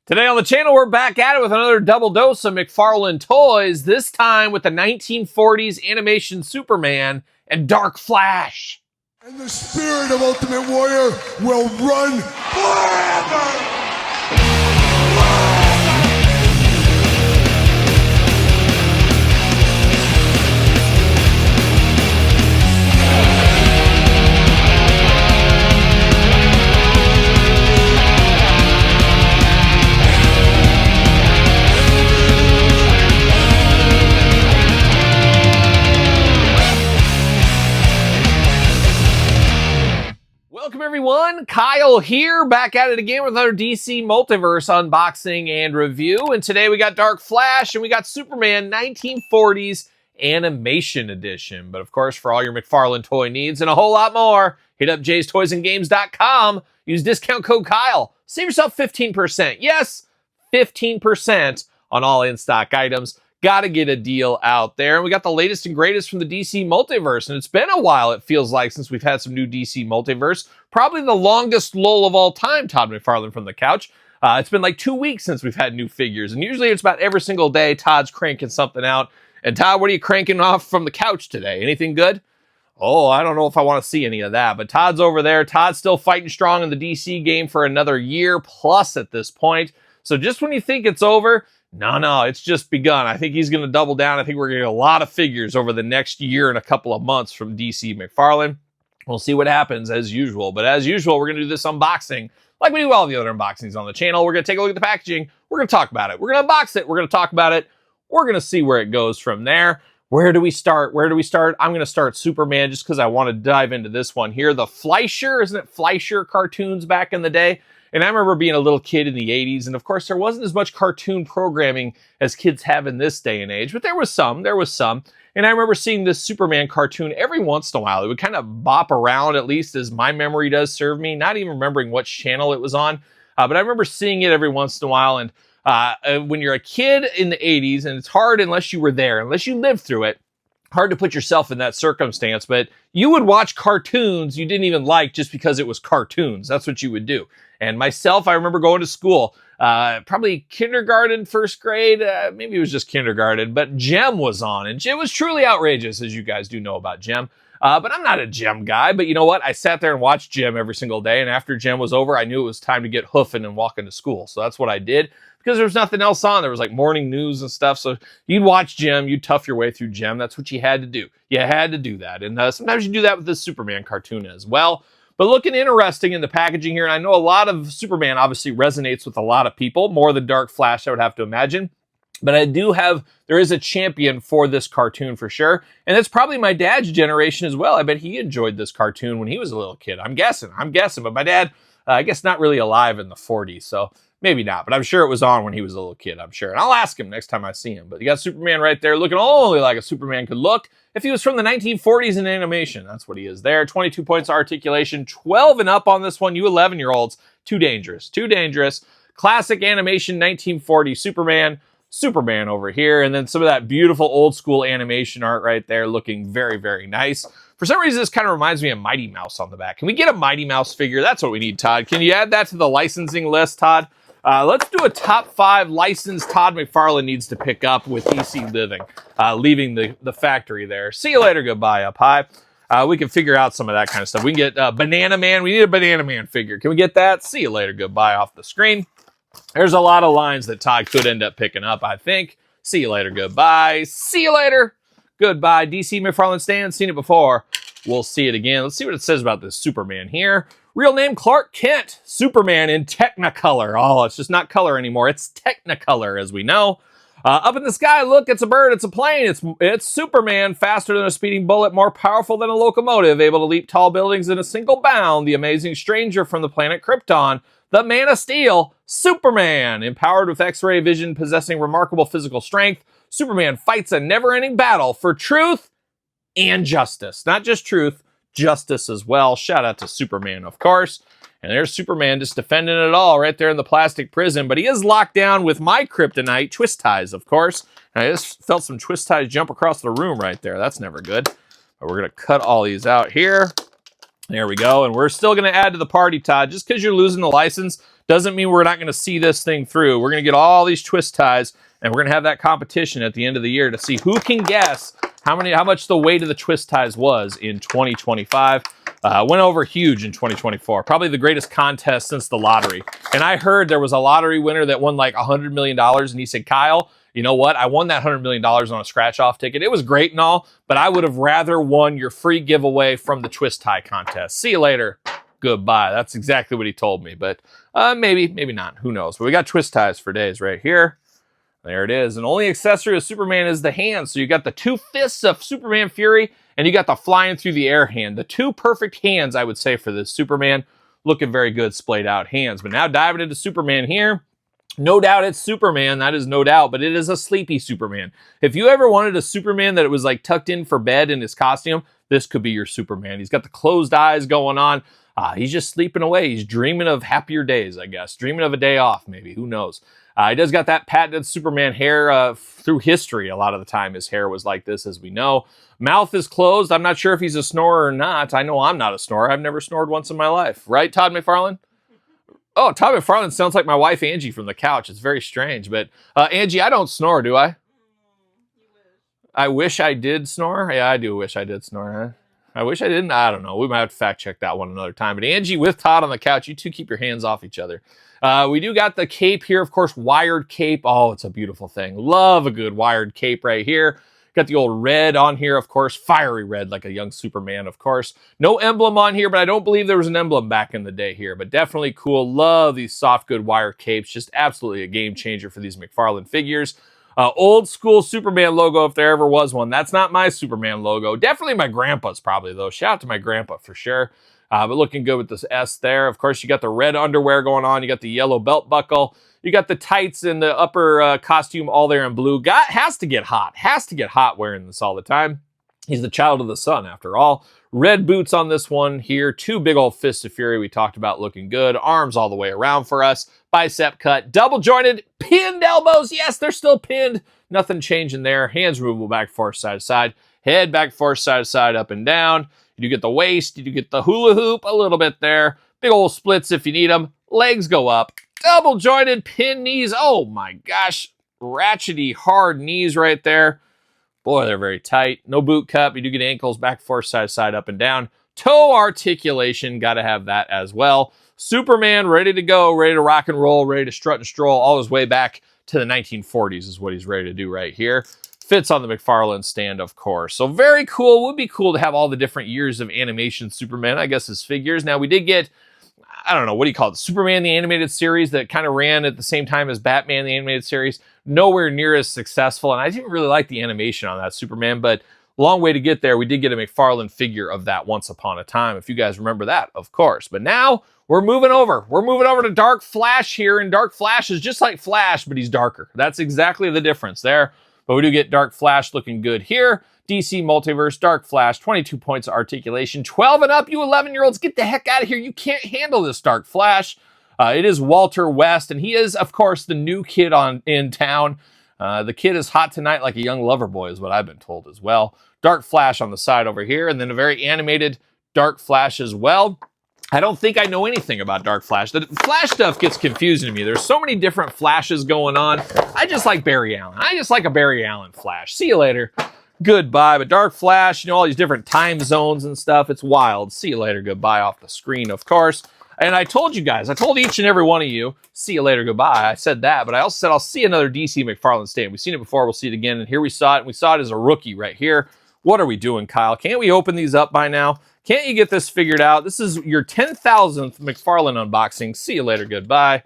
Today on the channel, we're back at it with another double dose of McFarlane toys, this time with the 1940s animation Superman and Dark Flash. And the spirit of Ultimate Warrior will run forever! Welcome everyone, Kyle here, back at it again with another DC Multiverse unboxing and review. And today we got Dark Flash and we got Superman 1940s Animation Edition. But of course, for all your McFarlane toy needs and a whole lot more, hit up jaystoysandgames.com, use discount code Kyle, save yourself 15%. Yes, 15% on all in-stock items. Gotta get a deal out there. And we got the latest and greatest from the DC Multiverse. And it's been a while, it feels like, since we've had some new DC Multiverse. Probably the longest lull of all time, Todd McFarlane from the couch. It's been like 2 weeks since we've had new figures. And usually it's about every single day Todd's cranking something out. And Todd, what are you cranking off from the couch today? Anything good? Oh, I don't know if I want to see any of that. But Todd's over there. Todd's still fighting strong in the DC game for another year plus at this point. So just when you think it's over, no, it's just begun. I think he's going to double down. I think we're going to get a lot of figures over the next year and a couple of months from DC McFarlane. We'll see what happens as usual. But as usual, we're going to do this unboxing like we do all the other unboxings on the channel. We're going to take a look at the packaging. We're going to talk about it. We're going to unbox it. We're going to talk about it. We're going to see where it goes from there. Where do we start? I'm going to start Superman just because I want to dive into this one here. The Fleischer, isn't it Fleischer cartoons back in the day? And I remember being a little kid in the 80s, and of course there wasn't as much cartoon programming as kids have in this day and age, but there was some. And I remember seeing this Superman cartoon every once in a while. It would kind of bop around, at least as my memory does serve me, not even remembering which channel it was on. But I remember seeing it every once in a while, and when you're a kid in the 80s, and it's hard unless you were there, unless you lived through it, hard to put yourself in that circumstance, but you would watch cartoons you didn't even like just because it was cartoons. That's what you would do. And myself, I remember going to school, probably kindergarten, first grade, maybe it was just kindergarten, but Gem was on, and Gem was truly outrageous, as you guys do know about Gem. But I'm not a Gem guy, but you know what? I sat there and watched Gem every single day, and after Gem was over, I knew it was time to get hoofing and walking to school. So that's what I did, because there was nothing else on. There was like morning news and stuff, so you'd watch Gem, you'd tough your way through Gem. That's what you had to do. You had to do that, and sometimes you do that with this Superman cartoon as well. But looking interesting in the packaging here, and I know a lot of Superman obviously resonates with a lot of people, more than Dark Flash, I would have to imagine. But there is a champion for this cartoon for sure. And that's probably my dad's generation as well. I bet he enjoyed this cartoon when he was a little kid. I'm guessing. But my dad, I guess not really alive in the 40s, so maybe not. But I'm sure it was on when he was a little kid, I'm sure. And I'll ask him next time I see him. But you got Superman right there looking only like a Superman could look if he was from the 1940s in animation. That's what he is there. 22 points of articulation, 12 and up on this one. You 11-year-olds, too dangerous. Classic animation 1940 Superman over here, and then some of that beautiful old school animation art right there looking very, very nice. For some reason, this kind of reminds me of Mighty Mouse on the back. Can we get a Mighty Mouse figure? That's what we need, Todd. Can you add that to the licensing list, Todd? Let's do a top 5 license Todd McFarlane needs to pick up with DC Living, leaving the factory there. See you later, goodbye up high. We can figure out some of that kind of stuff. We can get Banana Man. We need a Banana Man figure. Can we get that? See you later, goodbye off the screen. There's a lot of lines that Todd could end up picking up, I think. See you later, goodbye. See you later, goodbye. DC McFarlane stand, seen it before. We'll see it again. Let's see what it says about this Superman here. Real name, Clark Kent. Superman in Technicolor. Oh, it's just not color anymore. It's Technicolor, as we know. Up in the sky, look, it's a bird, it's a plane. It's Superman, faster than a speeding bullet, more powerful than a locomotive, able to leap tall buildings in a single bound. The amazing stranger from the planet Krypton. The Man of Steel, Superman, empowered with X-ray vision, possessing remarkable physical strength. Superman fights a never-ending battle for truth and justice. Not just truth, justice as well. Shout out to Superman, of course. And there's Superman just defending it all right there in the plastic prison. But he is locked down with my kryptonite, twist ties, of course. And I just felt some twist ties jump across the room right there. That's never good. But we're going to cut all these out here. There we go. And we're still going to add to the party, Todd. Just because you're losing the license Doesn't mean we're not going to see this thing through. We're going to get all these twist ties, and we're going to have that competition at the end of the year to see who can guess how much the weight of the twist ties was in 2025. Went over huge in 2024. Probably the greatest contest since the lottery. And I heard there was a lottery winner that won like $100 million, and he said, Kyle, you know what? I won that $100 million on a scratch-off ticket. It was great and all, but I would have rather won your free giveaway from the twist tie contest. See you later. Goodbye. That's exactly what he told me, but maybe not. Who knows? But we got twist ties for days right here. There it is. And only accessory of Superman is the hand. So you got the 2 fists of Superman Fury, and you got the flying through the air hand. The 2 perfect hands, I would say, for this Superman. Looking very good, splayed out hands. But now diving into Superman here. No doubt it's Superman, that is no doubt, but it is a sleepy Superman. If you ever wanted a Superman that it was like tucked in for bed in his costume, this could be your Superman. He's got the closed eyes going on. He's just sleeping away. He's dreaming of happier days, I guess. Dreaming of a day off, maybe. Who knows? He does got that patented Superman hair through history. A lot of the time, his hair was like this, as we know. Mouth is closed. I'm not sure if he's a snorer or not. I know I'm not a snorer. I've never snored once in my life. Right, Todd McFarlane? Oh, Todd McFarlane sounds like my wife, Angie, from the couch. It's very strange. But, Angie, I don't snore, do I? I wish I did snore. Yeah, I do wish I did snore, huh? I wish I didn't. I don't know. We might have to fact check that one another time. But Angie with Todd on the couch, you two keep your hands off each other. We do got the cape here, of course, wired cape. Oh, it's a beautiful thing. Love a good wired cape right here. Got the old red on here, of course, fiery red like a young Superman, of course. No emblem on here, but I don't believe there was an emblem back in the day here. But definitely cool. Love these soft, good wire capes. Just absolutely a game changer for these McFarlane figures. Old school Superman logo, if there ever was one. That's not my Superman logo. Definitely my grandpa's probably, though. Shout out to my grandpa for sure. But looking good with this S there. Of course, you got the red underwear going on. You got the yellow belt buckle. You got the tights and the upper costume all there in blue. Has to get hot. Has to get hot wearing this all the time. He's the child of the sun, after all. Red boots on this one here. 2 big old fists of fury we talked about looking good. Arms all the way around for us. Bicep cut. Double jointed. Pinned elbows. Yes, they're still pinned. Nothing changing there. Hands removable back, forth, side to side. Head back, forth, side to side, up and down. You do get the waist. You do get the hula hoop a little bit there. Big old splits if you need them. Legs go up. Double jointed pin knees. Oh my gosh. Ratchety hard knees right there. Boy, they're very tight. No boot cup. You do get ankles back, forth, side to side, up and down. Toe articulation. Got to have that as well. Superman ready to go, ready to rock and roll, ready to strut and stroll all his way back to the 1940s is what he's ready to do right here. Fits on the McFarlane stand, of course. So very cool. Would be cool to have all the different years of animation Superman, I guess, as figures. Now, we did get, I don't know, what do you call it? Superman, the animated series that kind of ran at the same time as Batman, the animated series. Nowhere near as successful. And I didn't really like the animation on that Superman, but long way to get there. We did get a McFarlane figure of that once upon a time. If you guys remember that, of course. But now we're moving over. We're moving over to Dark Flash here. And Dark Flash is just like Flash, but he's darker. That's exactly the difference there. But we do get Dark Flash looking good here. DC Multiverse, Dark Flash, 22 points of articulation. 12 and up, you 11-year-olds, get the heck out of here. You can't handle this Dark Flash. It is Walter West, and he is, of course, the new kid in town. The kid is hot tonight like a young lover boy is what I've been told as well. Dark Flash on the side over here, and then a very animated Dark Flash as well. I don't think I know anything about Dark Flash. The Flash stuff gets confusing to me. There's so many different Flashes going on. I just like Barry Allen. I just like a Barry Allen Flash. See you later. Goodbye. But Dark Flash, you know, all these different time zones and stuff. It's wild. See you later. Goodbye off the screen, of course. And I told you guys, I told each and every one of you, see you later, goodbye. I said that, but I also said I'll see another DC McFarlane stand. We've seen it before. We'll see it again. And here we saw it. And we saw it as a rookie right here. What are we doing, Kyle? Can't we open these up by now? Can't you get this figured out? This is your 10,000th McFarlane unboxing. See you later. Goodbye.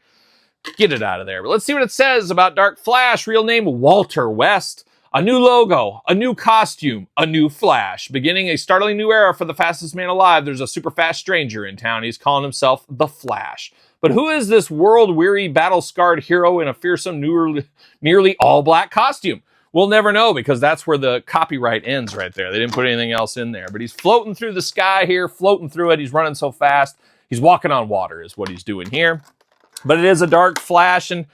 Get it out of there. But let's see what it says about Dark Flash. Real name, Walter West. A new logo, a new costume, a new Flash. Beginning a startling new era for the fastest man alive, there's a super fast stranger in town. He's calling himself the Flash. But who is this world-weary, battle-scarred hero in a fearsome, nearly all-black costume? We'll never know because that's where the copyright ends right there. They didn't put anything else in there. But he's floating through the sky here, floating through it. He's running so fast. He's walking on water is what he's doing here. But it is a Dark Flash, and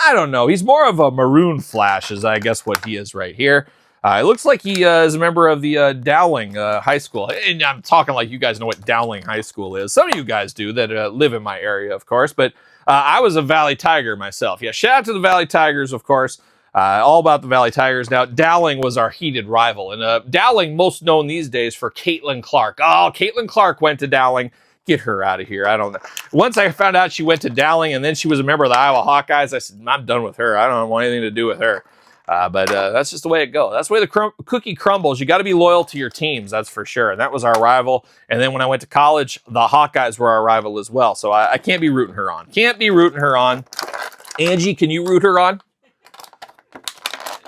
I don't know. He's more of a maroon Flash is, I guess, what he is right here. It looks like he is a member of the Dowling High School. And I'm talking like you guys know what Dowling High School is. Some of you guys do that live in my area, of course. But I was a Valley Tiger myself. Yeah, shout out to the Valley Tigers, of course. All about the Valley Tigers. Now, Dowling was our heated rival. And Dowling, most known these days for Caitlin Clark. Oh, Caitlin Clark went to Dowling. Get her out of here. I don't know. Once I found out she went to Dowling and then she was a member of the Iowa Hawkeyes, I said, I'm done with her. I don't want anything to do with her. But that's just the way it goes. That's the way the cookie crumbles. You got to be loyal to your teams, that's for sure. And that was our rival. And then when I went to college, the Hawkeyes were our rival as well. So I can't be rooting her on. Can't be rooting her on. Angie, can you root her on?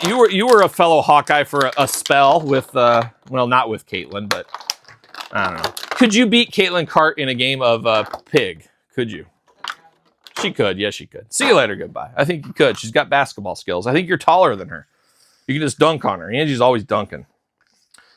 You were a fellow Hawkeye for a spell with, well, not with Caitlin, but I don't know. Could you beat Caitlin Cart in a game of Pig? Could you? She could. Yes, she could. See you later. Goodbye. I think you could. She's got basketball skills. I think you're taller than her. You can just dunk on her. Angie's always dunking.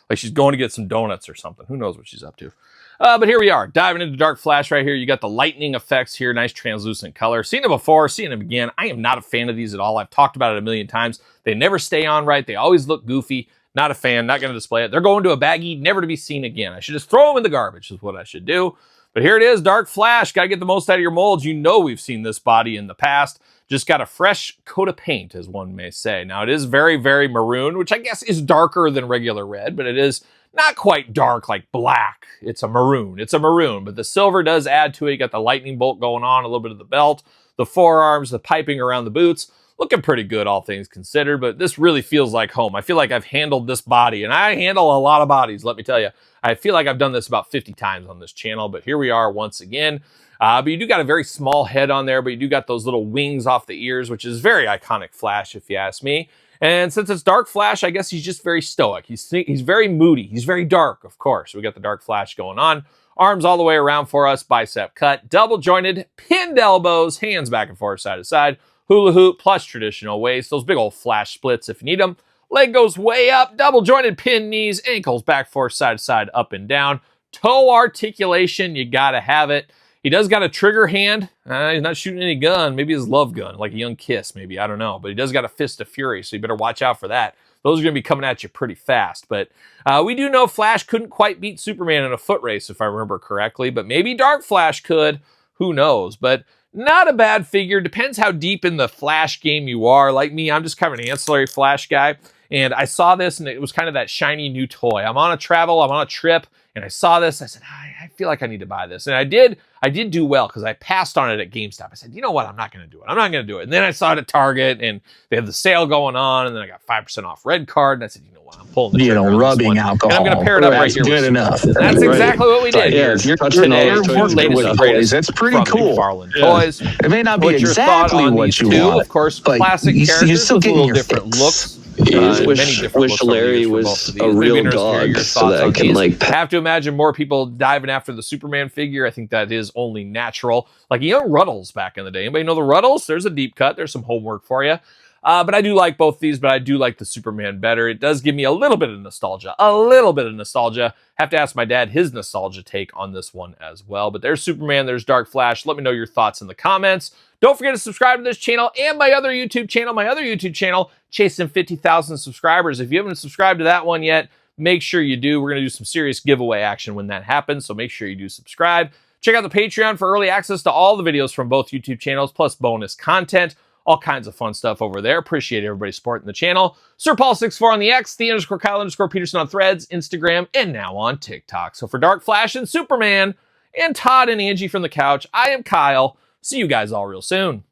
Like she's going to get some donuts or something. Who knows what she's up to? But here we are, diving into Dark Flash right here. You got the lightning effects here. Nice translucent color. Seen them before, seen them again. I am not a fan of these at all. I've talked about it a million times. They never stay on right. They always look goofy. Not a fan. Not going to display it. They're going to a baggie, never to be seen again. I should just throw them in the garbage is what I should do. But here it is, Dark Flash. Got to get the most out of your molds. You know we've seen this body in the past. Just got a fresh coat of paint, as one may say. Now, it is very, very maroon, which I guess is darker than regular red, but it is not quite dark like black. It's a maroon. It's a maroon, but the silver does add to it. You got the lightning bolt going on, a little bit of the belt, the forearms, the piping around the boots. Looking pretty good, all things considered, but this really feels like home. I feel like I've handled this body, and I handle a lot of bodies, let me tell you. I feel like I've done this about 50 times on this channel, but here we are once again. But you do got a very small head on there, but you do got those little wings off the ears, which is very iconic Flash, if you ask me. And since it's Dark Flash, I guess he's just very stoic. He's very moody. He's very dark, of course. We got the Dark Flash going on. Arms all the way around for us, bicep cut, double jointed, pinned elbows, hands back and forth, side to side, hula hoop plus traditional waist, those big old Flash splits if you need them. Leg goes way up, double jointed pinned knees, ankles back, forth, side to side, up and down. Toe articulation, you gotta have it. He does got a trigger hand. He's not shooting any gun. Maybe his love gun, like a young kiss, maybe. I don't know. But he does got a fist of fury, so you better watch out for that. Those are going to be coming at you pretty fast. But we do know Flash couldn't quite beat Superman in a foot race, if I remember correctly. But maybe Dark Flash could. Who knows? But not a bad figure. Depends how deep in the Flash game you are. Like me, I'm just kind of an ancillary Flash guy. And I saw this, and it was kind of that shiny new toy. I'm on a travel. I'm on a trip. And I saw this. I said, I feel like I need to buy this. And I did do well because I passed on it at GameStop. I said, you know what? I'm not going to do it. I'm not going to do it. And then I saw it at Target and they had the sale going on. And then I got 5% off red card. And I said, you know what? I'm pulling the trigger on rubbing alcohol. And I'm going to pair it up right here. Good enough. That's exactly what we did. Yeah, you're touching toys. That's pretty cool. McFarlane toys. It may not be exactly what you want. Of course, classic characters. You're still getting your different looks. Wish Larry was a real dog so that I can I have to imagine more people diving after the Superman figure. I think that is only natural. Like young Ruddles back in the day. Anybody know the Ruddles? There's a deep cut. There's some homework for you. But I do like both these, but I do like the Superman better. It does give me a little bit of nostalgia. A little bit of nostalgia. Have to ask my dad his nostalgia take on this one as well. But there's Superman, there's Dark Flash. Let me know your thoughts in the comments. Don't forget to subscribe to this channel and my other YouTube channel, chasing 50,000 subscribers. If you haven't subscribed to that one yet, make sure you do. We're going to do some serious giveaway action when that happens, so make sure you do subscribe. Check out the Patreon for early access to all the videos from both YouTube channels, plus bonus content. All kinds of fun stuff over there. Appreciate everybody supporting the channel. SirPaul64 on the X, _Kyle_Peterson on Threads, Instagram, and now on TikTok. So for Dark Flash and Superman, and Todd and Angie from the couch, I am Kyle. See you guys all real soon.